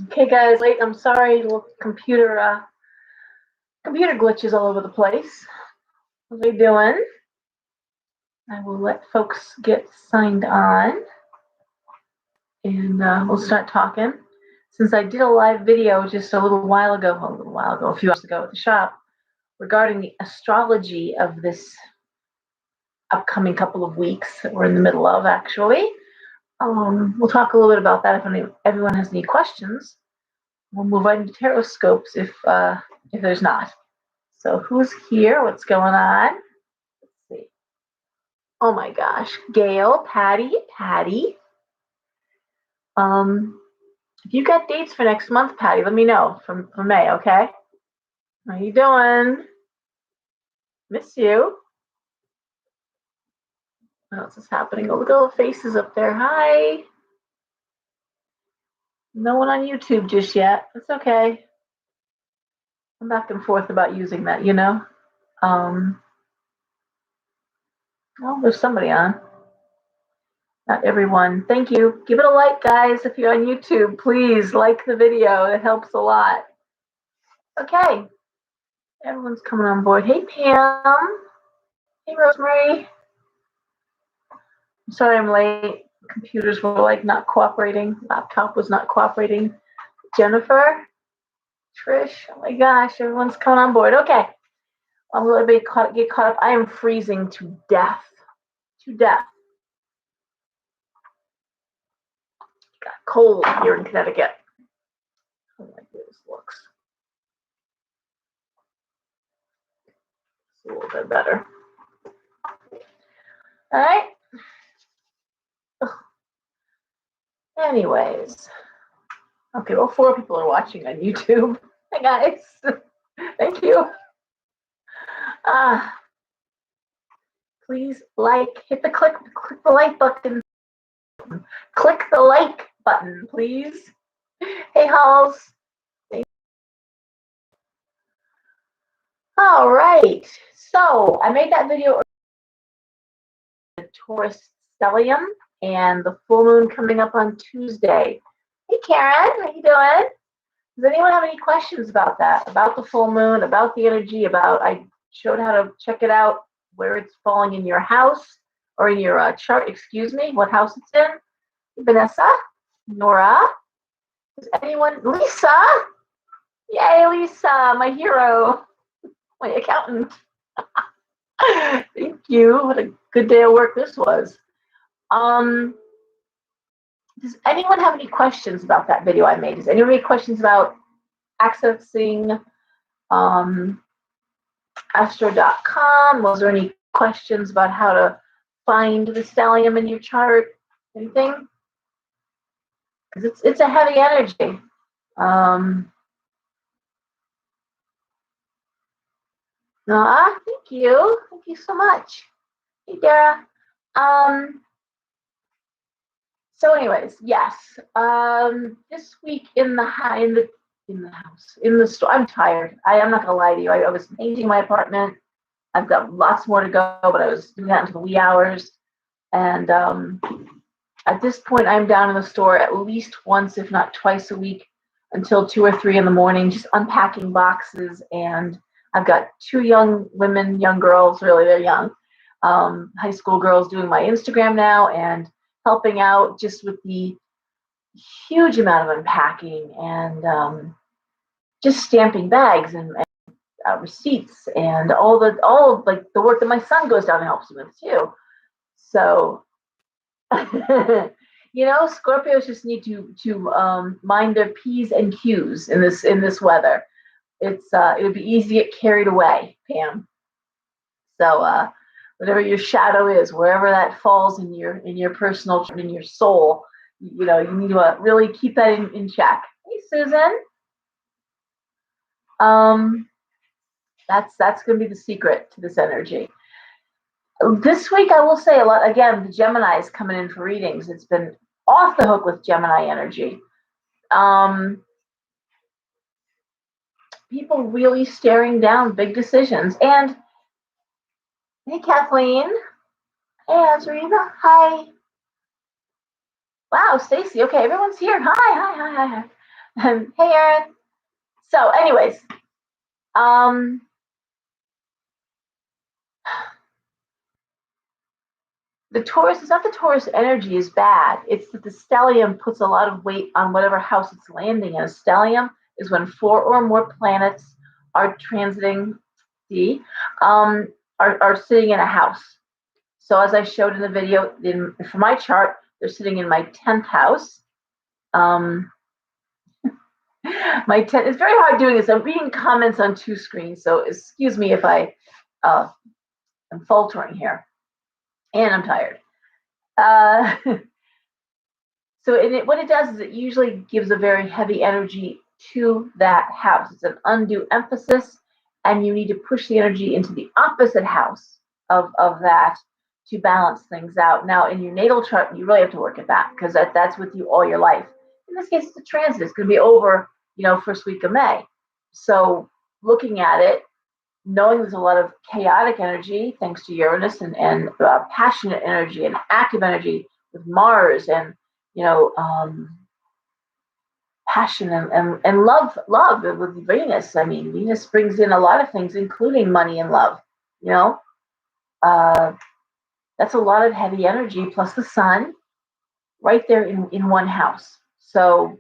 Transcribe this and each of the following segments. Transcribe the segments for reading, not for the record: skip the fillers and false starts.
Okay, guys, late. I'm sorry. Little computer glitches all over the place. What are we doing? I will let folks get signed on, and we'll start talking. Since I did a live video just a few hours ago at the shop, regarding the astrology of this upcoming couple of weeks that we're in the middle of, actually. We'll talk a little bit about that if everyone has any questions. We'll move right into Tarotscopes if there's not. So who's here? What's going on? Let's see. Oh my gosh. Gail, Patty. If you got dates for next month, Patty, let me know for May, okay? How you doing? Miss you. What else is happening? Oh, look at all the faces up there. Hi. No one on YouTube just yet. It's okay. I'm back and forth about using that, you know? Oh, there's somebody on. Not everyone. Thank you. Give it a like, guys, if you're on YouTube. Please like the video. It helps a lot. Okay. Everyone's coming on board. Hey, Pam. Hey, Rosemary. I'm sorry I'm late. Computers were like not cooperating. Laptop was not cooperating. Jennifer, Trish. Oh my gosh, everyone's coming on board. Okay. I'm going to get caught up. I am freezing to death. To death. Got cold here in Connecticut. I like the way this looks. It's a little bit better. All right. Anyways. Okay, well, 4 people are watching on YouTube. Hi, guys. Thank you. Please hit click the like button. Click the like button, please. Hey, Halls. All right. So I made that video the Taurus stellium and the full moon coming up on Tuesday. Hey, Karen, how you doing? Does anyone have any questions about that? About the full moon, about the energy, I showed how to check it out, where it's falling in your house or in your chart, what house it's in. Vanessa, Nora, is anyone, Lisa? Yay, Lisa, my hero, my accountant. Thank you. What a good day of work this was. Does anyone have any questions about that video I made? Does anyone have any questions about accessing astro.com? Was there any questions about how to find the stellium in your chart? Anything? Because it's a heavy energy. Thank you. Thank you so much. Hey, Dara. So anyways, yes. This week in the store, I'm tired. I'm not gonna lie to you. I was painting my apartment. I've got lots more to go, but I was doing that until the wee hours. And at this point, I'm down in the store at least once, if not twice a week, until 2 or 3 in the morning, just unpacking boxes. And I've got 2 young girls, really, they're young, high school girls doing my Instagram now and helping out just with the huge amount of unpacking and just stamping bags and receipts and all like the work that my son goes down and helps with too. So, Scorpios just need to mind their P's and Q's in this weather. It would be easy to get carried away, Pam. So whatever your shadow is, wherever that falls in your personal, in your soul, you need to really keep that in check. Hey, Susan. That's going to be the secret to this energy. This week, I will say a lot. Again, the Gemini is coming in for readings. It's been off the hook with Gemini energy. People really staring down big decisions. And hey, Kathleen. Hey, Azrina. Hi. Wow, Stacy. Okay, everyone's here. Hi. Hey, Aaron. So, anyways, um, the Taurus, it's not the Taurus energy is bad. It's that the stellium puts a lot of weight on whatever house it's landing in. A stellium is when 4 or more planets are transiting the, are sitting in a house. So as I showed in the video, for my chart, they're sitting in my 10th house. My 10th, it's very hard doing this. I'm reading comments on 2 screens, so excuse me if I am faltering here. And I'm tired. So what it does is it usually gives a very heavy energy to that house. It's an undue emphasis, and you need to push the energy into the opposite house of that to balance things out. Now, in your natal chart, you really have to work at that because that's with you all your life. In this case, it's a transit. It's going to be over, first week of May. So looking at it, knowing there's a lot of chaotic energy thanks to Uranus and passionate energy and active energy with Mars and passion and love with Venus. I mean, Venus brings in a lot of things, including money and love. You know, that's a lot of heavy energy plus the sun right there in one house. So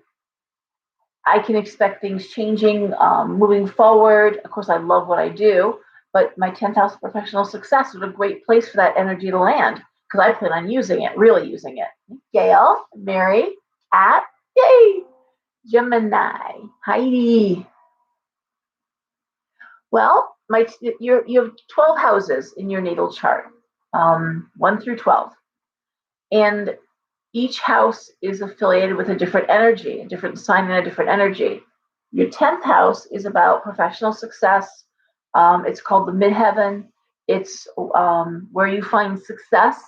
I can expect things changing, moving forward. Of course, I love what I do, but my 10th house professional success was a great place for that energy to land because I plan on using it, really using it. Gail, Mary, Kat, yay, Gemini, Heidi. Well, you have 12 houses in your natal chart, 1 through 12. And each house is affiliated with a different energy, a different sign and a different energy. Your 10th house is about professional success. It's called the midheaven. It's where you find success.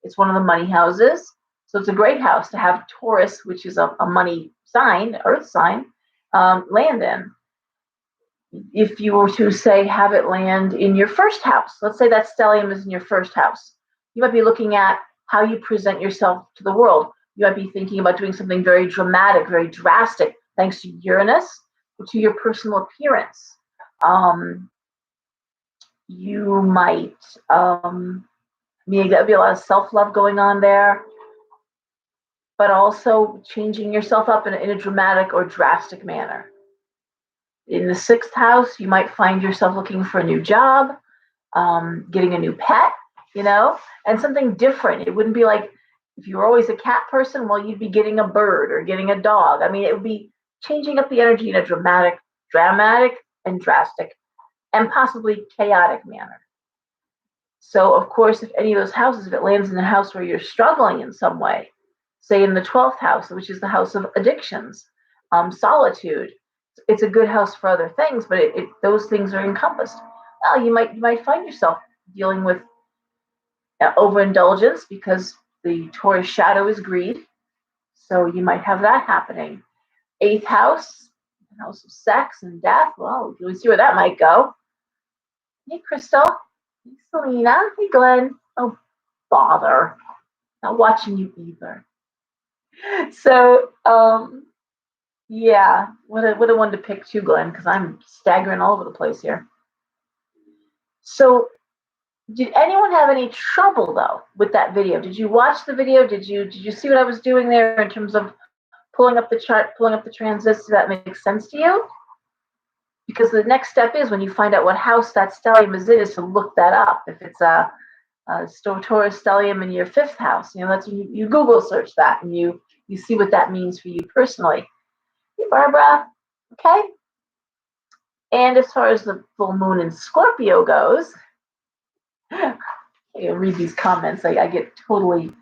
It's one of the money houses. So it's a great house to have Taurus, which is a money sign, earth sign, land in. If you were to say have it land in your first house, let's say that stellium is in your first house, you might be looking at how you present yourself to the world. You might be thinking about doing something very dramatic, very drastic, thanks to Uranus, to your personal appearance. You might, that would be a lot of self-love going on there, but also changing yourself up in a dramatic or drastic manner. In the 6th house, you might find yourself looking for a new job, getting a new pet, and something different. It wouldn't be like if you were always a cat person, well, you'd be getting a bird or getting a dog. I mean, it would be changing up the energy in a dramatic and drastic and possibly chaotic manner. So, of course, if any of those houses, if it lands in a house where you're struggling in some way, say in the 12th house, which is the house of addictions, solitude, it's a good house for other things, but those things are encompassed. Well, you might find yourself dealing with overindulgence because the Taurus shadow is greed. So you might have that happening. 8th house, house of sex and death. Well, we see where that might go. Hey, Crystal. Hey, Selena. Hey, Glenn. Oh, bother. Not watching you either. So, yeah, would have wanted to pick 2, Glenn, because I'm staggering all over the place here. So, did anyone have any trouble though with that video? Did you watch the video? Did you see what I was doing there in terms of pulling up the chart, pulling up the transits? Does that make sense to you? Because the next step is when you find out what house that stellium is in, is to look that up. If it's a Taurus stellium in your 5th house, that's when you Google search that and you see what that means for you personally. Hey, Barbara. Okay. And as far as the full moon in Scorpio goes, I read these comments. I get totally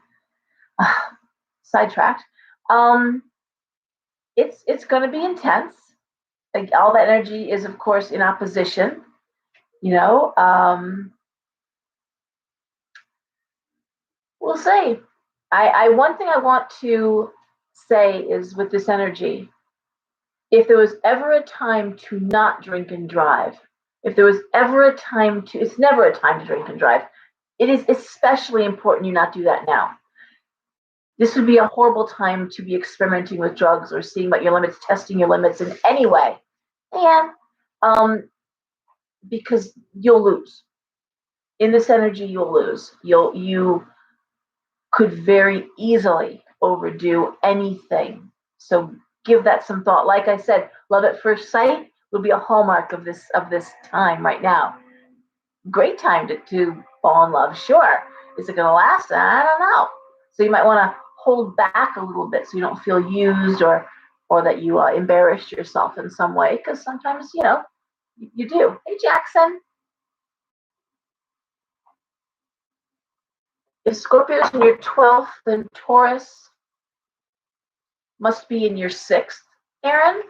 sidetracked. It's going to be intense. Like all that energy is, of course, in opposition. We'll see. One thing I want to say is with this energy, if there was ever a time to not drink and drive, if there was ever a time to, it's never a time to drink and drive. It is especially important you not do that now. This would be a horrible time to be experimenting with drugs or seeing what your limits, testing your limits in any way. And because you'll lose. In this energy, you'll lose. You could very easily overdo anything. So give that some thought. Like I said, love at first sight will be a hallmark of this time right now. Great time to fall in love. Sure. Is it going to last? I don't know. So you might want to hold back a little bit so you don't feel used or that you embarrassed yourself in some way, because sometimes you do. Hey, Jackson. If Scorpio is in your 12th, then Taurus must be in your 6th, Aaron,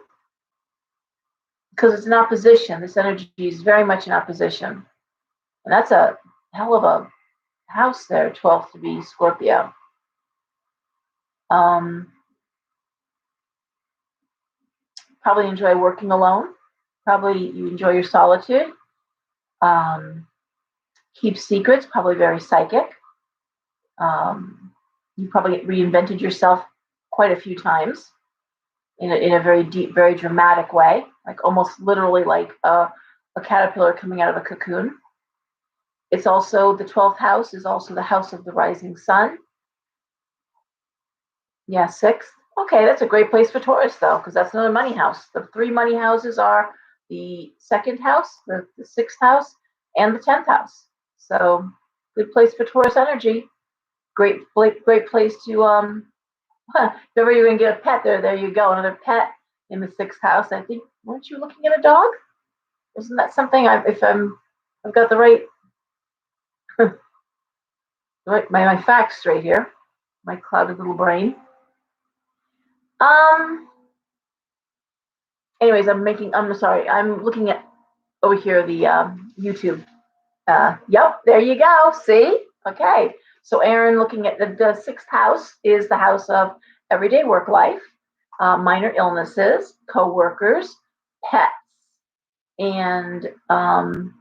because it's in opposition. This energy is very much in opposition. And that's a hell of a house there, 12th to be Scorpio. Probably enjoy working alone. Probably you enjoy your solitude. Keep secrets, probably very psychic. You probably reinvented yourself quite a few times in a very deep, very dramatic way, like almost literally like a caterpillar coming out of a cocoon. It's also the 12th house is also the house of the rising sun. Yeah, 6th. Okay, that's a great place for Taurus though, because that's another money house. The 3 money houses are the 2nd house, the 6th house, and the 10th house. So good place for Taurus energy. Great place to if ever you're gonna get a pet there you go, another pet in the 6th house. I think, weren't you looking at a dog? Isn't that something? I've got the right my facts straight here, my clouded little brain. Anyways, I'm sorry, I'm looking at over here the YouTube. Yep, there you go. See? Okay. So Aaron, looking at the 6th house is the house of everyday work life, minor illnesses, co-workers, pets, and minor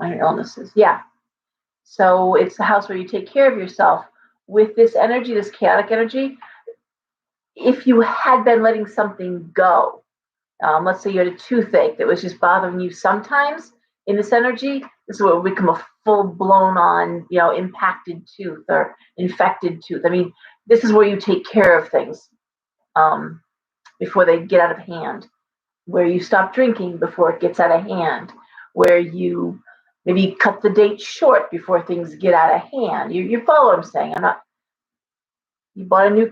illnesses. Yeah. So it's the house where you take care of yourself. With this energy, this chaotic energy, if you had been letting something go, let's say you had a toothache that was just bothering you sometimes, in this energy, this will become a full blown on, impacted tooth or infected tooth. I mean, this is where you take care of things before they get out of hand, where you stop drinking before it gets out of hand, where you maybe cut the date short before things get out of hand. You follow what I'm saying? You bought a new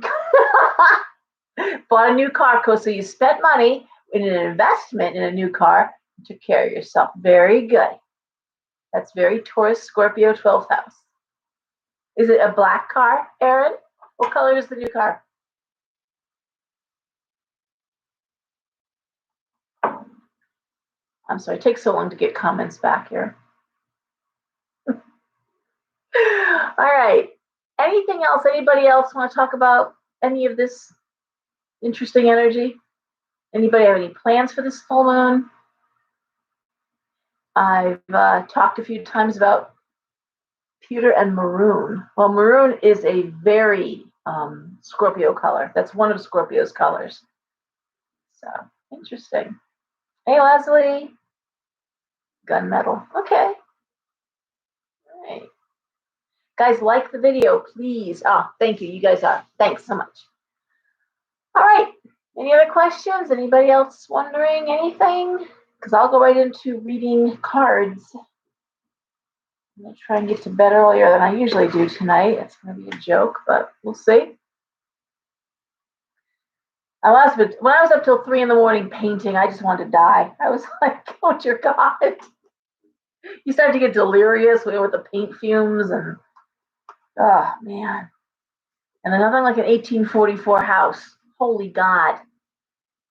bought a new car, so you spent money in an investment in a new car, and took care of yourself. Very good. That's very Taurus, Scorpio, 12th house. Is it a black car, Aaron? What color is the new car? I'm sorry, it takes so long to get comments back here. All right. Anything else? Anybody else want to talk about any of this interesting energy? Anybody have any plans for this full moon? I've talked a few times about pewter and maroon. Well, maroon is a very Scorpio color. That's one of Scorpio's colors. So interesting. Hey, Leslie. Gunmetal. Okay. All right. Guys, like the video, please. Thank you. You guys are. Thanks so much. All right. Any other questions? Anybody else wondering anything? Because I'll go right into reading cards. I'm going to try and get to bed earlier than I usually do tonight. It's going to be a joke, but we'll see. When I was up till 3 a.m. painting, I just wanted to die. I was like, oh, dear God. You start to get delirious with the paint fumes and, oh, man. And another like an 1844 house. Holy God.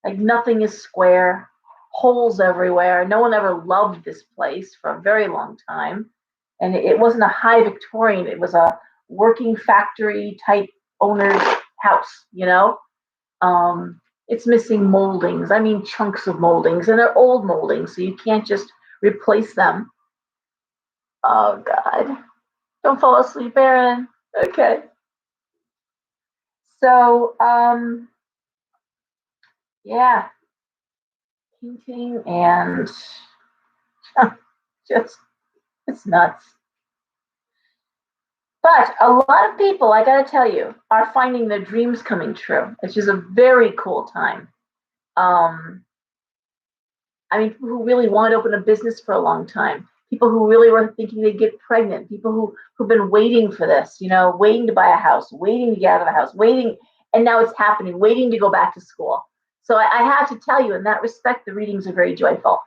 Like nothing is square. Holes everywhere. No one ever loved this place for a very long time. And it wasn't a high Victorian. It was a working factory type owner's house, It's missing moldings. I mean, chunks of moldings. And they're old moldings, so you can't just replace them. Oh, God. Don't fall asleep, Aaron. Okay. So, yeah, painting and just, it's nuts. But a lot of people, I gotta tell you, are finding their dreams coming true. It's just a very cool time. Um, I mean, people who really want to open a business for a long time, people who really were thinking they'd get pregnant, people who've been waiting for this, waiting to buy a house, waiting to get out of the house, waiting, and now it's happening, waiting to go back to school. So I have to tell you, in that respect, the readings are very joyful.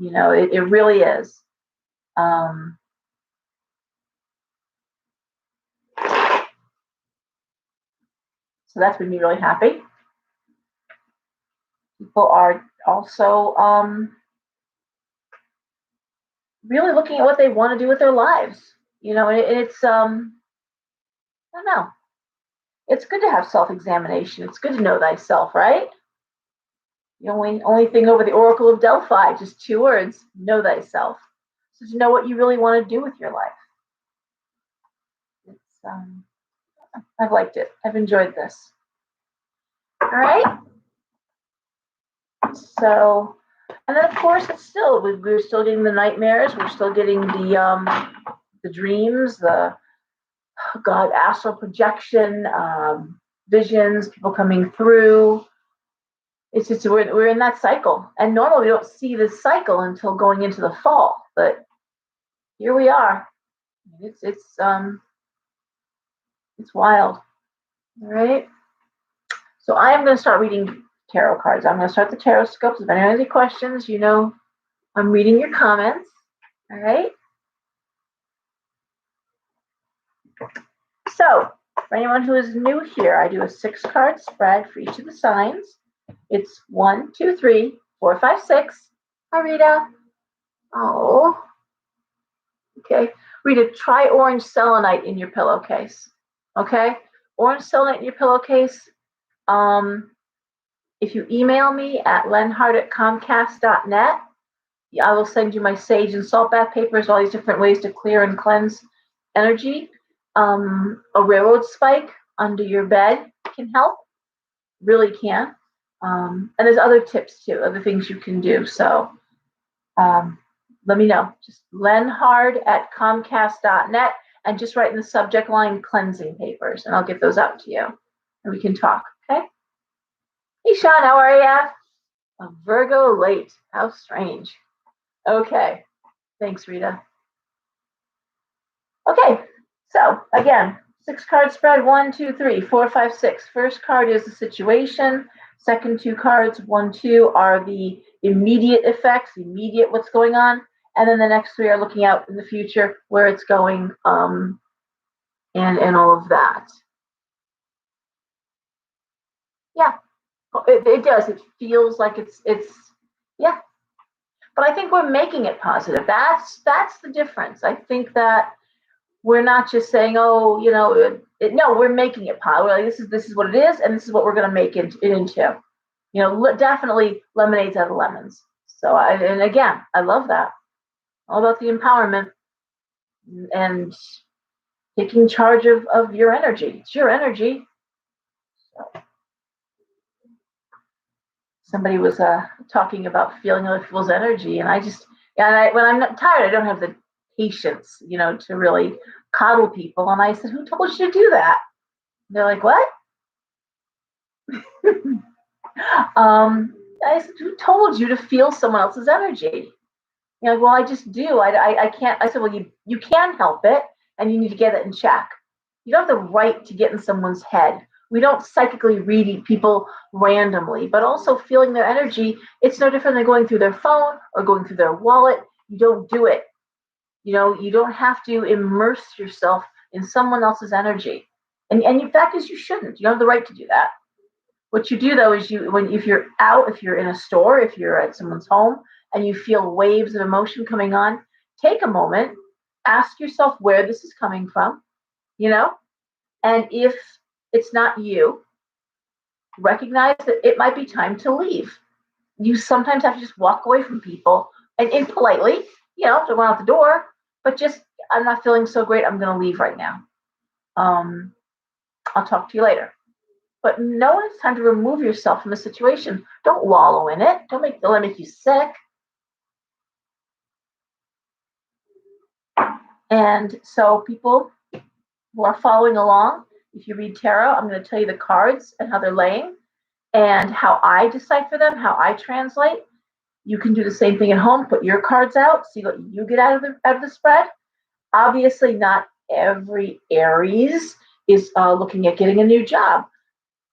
It really is. Um, so that's made me really happy. People are also really looking at what they want to do with their lives. It's I don't know. It's good to have self-examination. It's good to know thyself, right? The only thing over the Oracle of Delphi, just 2 words: know thyself. So to know what you really want to do with your life. It's I've liked it. I've enjoyed this. All right. So, and then of course it's still we're still getting the nightmares. We're still getting the dreams, the astral projection, visions, people coming through. It's just we're in that cycle, and normally we don't see this cycle until going into the fall. But here we are. It's wild. All right. So I am going to start reading tarot cards. I'm going to start the Tarotscopes. If anyone has any questions, I'm reading your comments. All right. So for anyone who is new here, I do a 6-card spread for each of the signs. It's 1, 2, 3, 4, 5, 6. Hi, Rita. Oh. Okay. Rita, try orange selenite in your pillowcase. Okay. Orange selenite in your pillowcase. If you email me at lenhart@comcast.net, I will send you my sage and salt bath papers, all these different ways to clear and cleanse energy. A railroad spike under your bed can help, really can. And there's other tips too, other things you can do. So let me know. Just lenhard@comcast.net and just write in the subject line cleansing papers, and I'll get those out to you and we can talk. Okay. Hey, Sean, how are you? A Virgo late. How strange. Okay. Thanks, Rita. Okay. So again, 6-card spread: 1, 2, 3, 4, 5, 6. First card is the situation. Second 2 cards, 1, 2, are the immediate effects, immediate what's going on. And then the next 3 are looking out in the future, where it's going, and all of that. Yeah, it does. It feels like it's yeah. But I think we're making it positive. That's the difference. I think that we're not just saying, oh, no, we're making it positive. Like, this is what it is, and this is what we're going to make it into. Definitely lemonades out of lemons. So, and again, I love that. All about the empowerment and taking charge of your energy. It's your energy. So, somebody was talking about feeling other people's energy, and when I'm not tired, I don't have the patience, to really coddle people. And I said, "Who told you to do that?" And they're like, "What?" I said, "Who told you to feel someone else's energy?" Well, I just do. I can't. I said, "Well, you can help it, and you need to get it in check. You don't have the right to get in someone's head. We don't psychically read people randomly, but also feeling their energy. It's no different than going through their phone or going through their wallet. You don't do it. You don't have to immerse yourself in someone else's energy. And the fact is, you shouldn't. You don't have the right to do that. What you do though is if you're out, if you're in a store, if you're at someone's home, and you feel waves of emotion coming on, take a moment, ask yourself where this is coming from, and if it's not you, recognize that it might be time to leave. You sometimes have to just walk away from people and politely, to run out the door, but just, I'm not feeling so great. I'm going to leave right now. I'll talk to you later. but know when it's time to remove yourself from a situation. Don't wallow in it. Don't let it make you sick. And so people who are following along, if you read tarot, I'm going to tell you the cards and how they're laying and how I decipher them, how I translate. You can do the same thing at home. Put your cards out, see what you get out of the spread. Obviously, not every Aries is looking at getting a new job,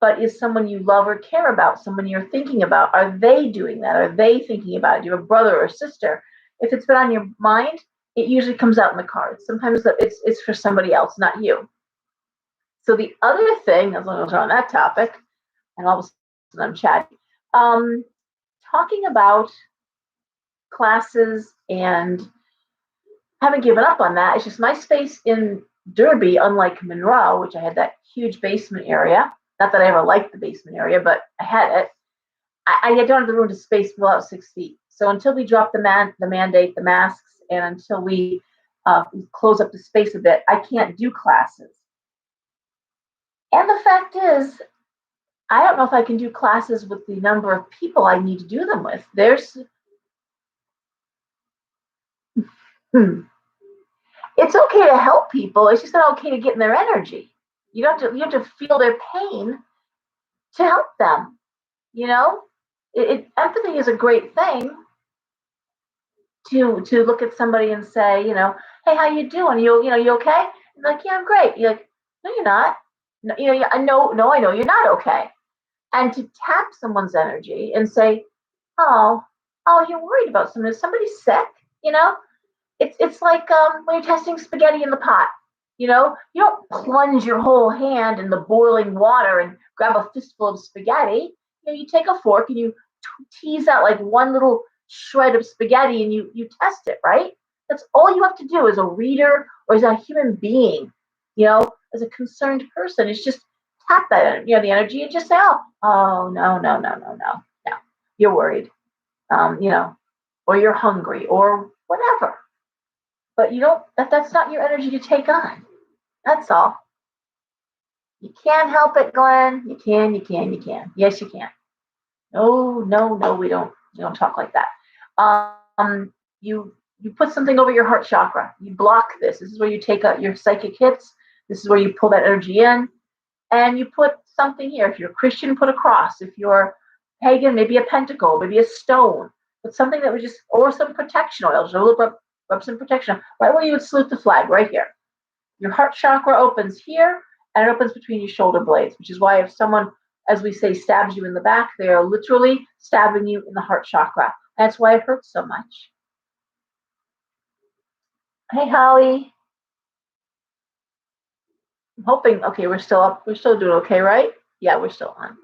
but is someone you love or care about, someone you're thinking about, are they doing that? Are they thinking about it? Do you have a brother or sister? If it's been on your mind, it usually comes out in the cards. Sometimes it's for somebody else, not you. So the other thing, as long as we're on that topic, and all of a sudden I'm chatting, talking about classes and haven't given up on that. It's just my space in Derby, unlike Monroe, which I had that huge basement area. Not that I ever liked the basement area, but I had it. I don't have the room to space below 6 feet. So until we drop the mandate, the masks, and until we close up the space a bit, I can't do classes. And the fact is, I don't know if I can do classes with the number of people I need to do them with. It's okay to help people. It's just not okay to get in their energy. You have to feel their pain to help them. You know, empathy is a great thing to look at somebody and say, hey, how you doing? You okay? I'm like, yeah, I'm great. You're like, no, you're not. No, I know you're not okay. And to tap someone's energy and say, oh, you're worried about something. Is somebody sick? You know, it's like when you're testing spaghetti in the pot. You don't plunge your whole hand in the boiling water and grab a fistful of spaghetti. You take a fork and you tease out like one little shred of spaghetti and you test it, right? That's all you have to do as a reader or as a human being, as a concerned person. It's just tap that, the energy and just say, oh, no, no, no, no, no, no. You're worried, or you're hungry or whatever. But that's not your energy to take on. That's all. You can't help it, Glenn. You can. Yes, you can. No, we don't talk like that. You put something over your heart chakra. You block this. This is where you take out your psychic hits. This is where you pull that energy in. And you put something here. If you're a Christian, put a cross. If you're pagan, maybe a pentacle, maybe a stone. But something that would or some protection oil. Just rub some protection. Right where you would salute the flag, right here. Your heart chakra opens here, and it opens between your shoulder blades, which is why if someone, as we say, stabs you in the back, they are literally stabbing you in the heart chakra. That's why it hurts so much. Hey, Holly. I'm hoping, okay, we're still up. We're still doing okay, right? Yeah, we're still on.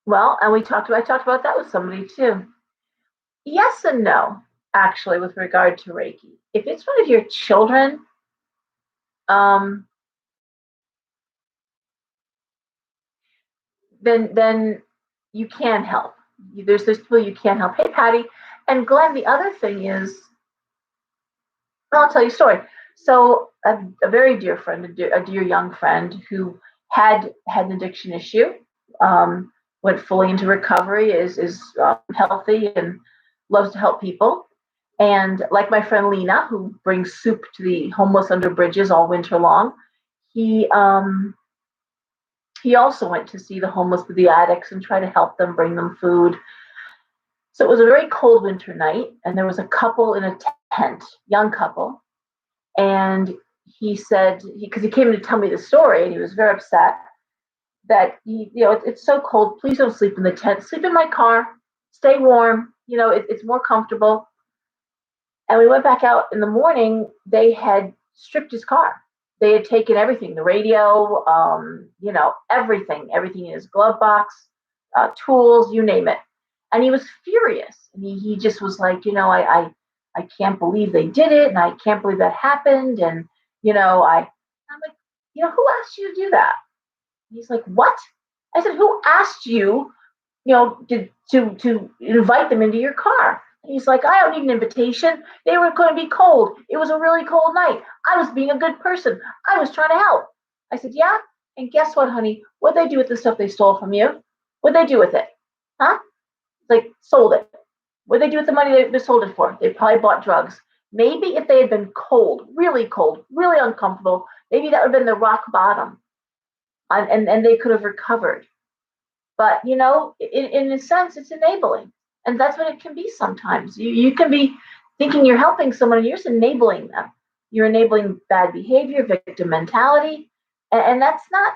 Well, and I talked about that with somebody too. Yes and no, actually, with regard to Reiki. If it's one of your children, then you can help. There's people you can help. Hey, Patty. And Glenn, the other thing is, I'll tell you a story. So a very dear friend, a dear young friend who had an addiction issue, went fully into recovery, is healthy and loves to help people. And like my friend Lena, who brings soup to the homeless under bridges all winter long, he also went to see the homeless with the addicts and try to help them, bring them food. So it was a very cold winter night, and there was a couple in a tent, young couple, and he said, because he came to tell me the story, and he was very upset that it's so cold. Please don't sleep in the tent. Sleep in my car. Stay warm. It's more comfortable. And we went back out in the morning. They had stripped his car. They had taken everything, the radio, everything in his glove box, tools, you name it. And he was furious. And he just was like, I can't believe they did it, and I can't believe that happened. And I'm like, who asked you to do that? And he's like, what? I said, who asked you, to invite them into your car? And he's like, I don't need an invitation. They were going to be cold. It was a really cold night. I was being a good person. I was trying to help. I said, yeah. And guess what, honey? What'd they do with the stuff they stole from you? What'd they do with it? Huh? Like, sold it. What'd they do with the money they sold it for? They probably bought drugs. Maybe if they had been cold, really uncomfortable, maybe that would have been the rock bottom, and they could have recovered. But in a sense, it's enabling, and that's what it can be sometimes. You can be thinking you're helping someone, and you're just enabling them. You're enabling bad behavior, victim mentality, and that's not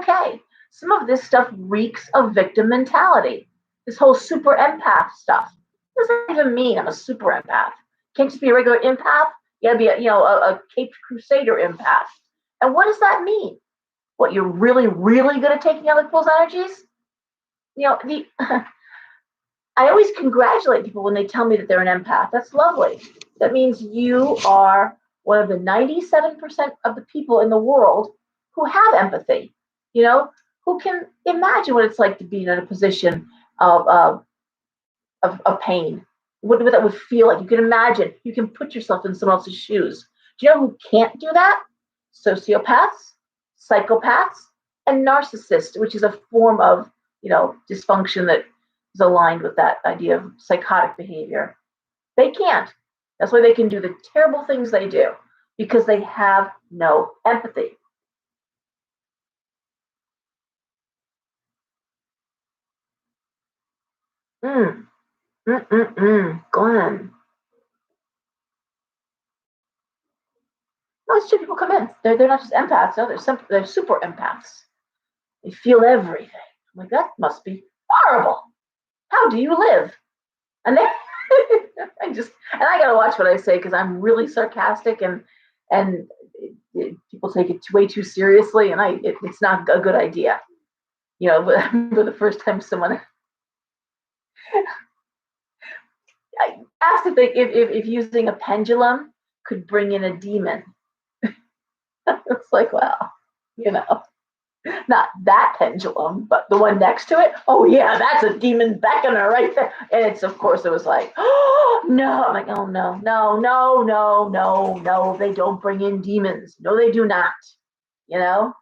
okay. Some of this stuff reeks of victim mentality. This whole super empath stuff. What does that even mean? I'm a super empath. Can't just be a regular empath. You gotta be a Caped Crusader empath. And what does that mean? What, you're really, really good at taking other people's energies? The I always congratulate people when they tell me that they're an empath. That's lovely. That means you are one of the 97% of the people in the world who have empathy, who can imagine what it's like to be in a position of, of pain, what that would feel like. You can imagine, you can put yourself in someone else's shoes. Do you know who can't do that? Sociopaths, psychopaths, and narcissists, which is a form of, dysfunction that is aligned with that idea of psychotic behavior. They can't. That's why they can do the terrible things they do, because they have no empathy. Glenn. Most people come in. They're not just empaths. No, they're super empaths. They feel everything. I'm like, that must be horrible. How do you live? And they, I gotta watch what I say because I'm really sarcastic, and people take it way too seriously, and it's not a good idea. For the first time someone I asked if using a pendulum could bring in a demon. It's like, well, you know, not that pendulum, but the one next to it. Oh yeah, that's a demon beckoner right there. And of course it was like, oh no. I'm like, oh no, no, no, no, no, no. They don't bring in demons. No, they do not. You know?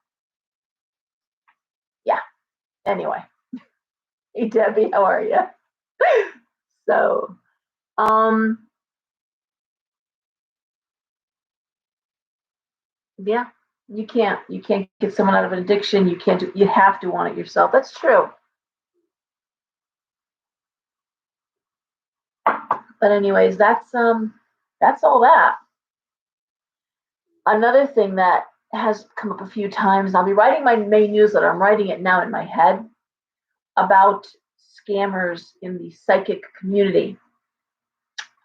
Yeah. Anyway, hey Debbie, how are you? So, um, yeah, you can't get someone out of an addiction. You have to want it yourself. That's true. But anyways, that's all that. Another thing that has come up a few times, I'll be writing my main newsletter. I'm writing it now in my head about scammers in the psychic community.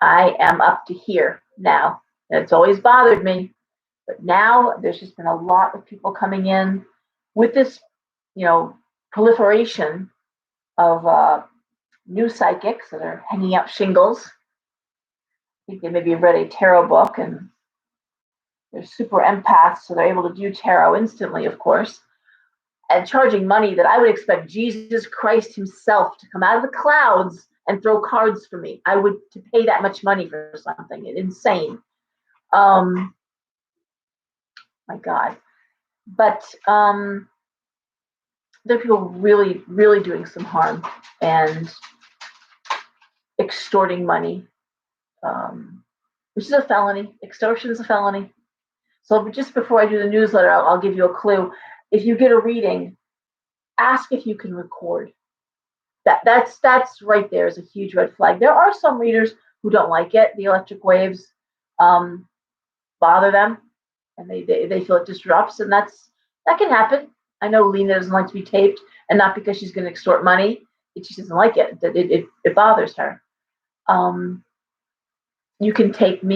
I am up to here now. It's always bothered me, but now there's just been a lot of people coming in with this, proliferation of new psychics that are hanging out shingles. I think they maybe read a tarot book and they're super empaths, so they're able to do tarot instantly, of course, and charging money that I would expect Jesus Christ himself to come out of the clouds and throw cards for me. I would to pay that much money for something. It's insane. My God. But there are people really, really doing some harm and extorting money, which is a felony. Extortion is a felony. So just before I do the newsletter, I'll give you a clue. If you get a reading, ask if you can record. That's right there is a huge red flag. There are some readers who don't like it. The electric waves bother them, and they feel it disrupts, and that can happen. I know Lena doesn't like to be taped, and not because she's going to extort money. She doesn't like it. It bothers her. You can take me